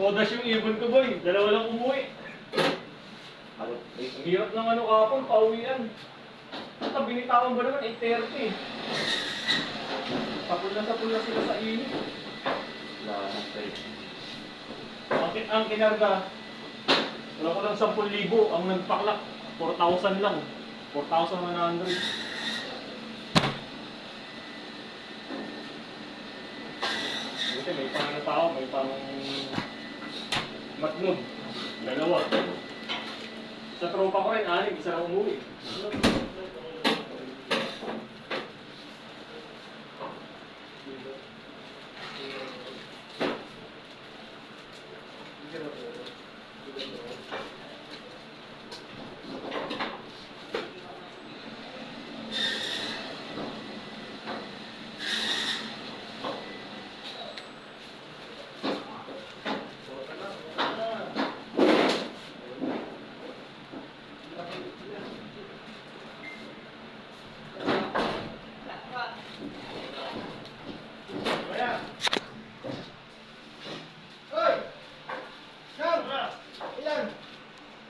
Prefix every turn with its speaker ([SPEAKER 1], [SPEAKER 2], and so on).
[SPEAKER 1] Kodas yung ibon ko, boy. Dalawa lang umuwi. Ang hirap ng ano kapon, pauwian. Basta binitawan ba naman 8:30. Sapula sila sa init.
[SPEAKER 2] Wala na tayo.
[SPEAKER 1] Ang kinarga, wala ko lang 10,000. Ang nagpaklak, 4,000 lang. 4,100. Buti may pang ano tao, may pang matnog. Dalawa. Sa tropa ko rin, 6, isa lang umuwi.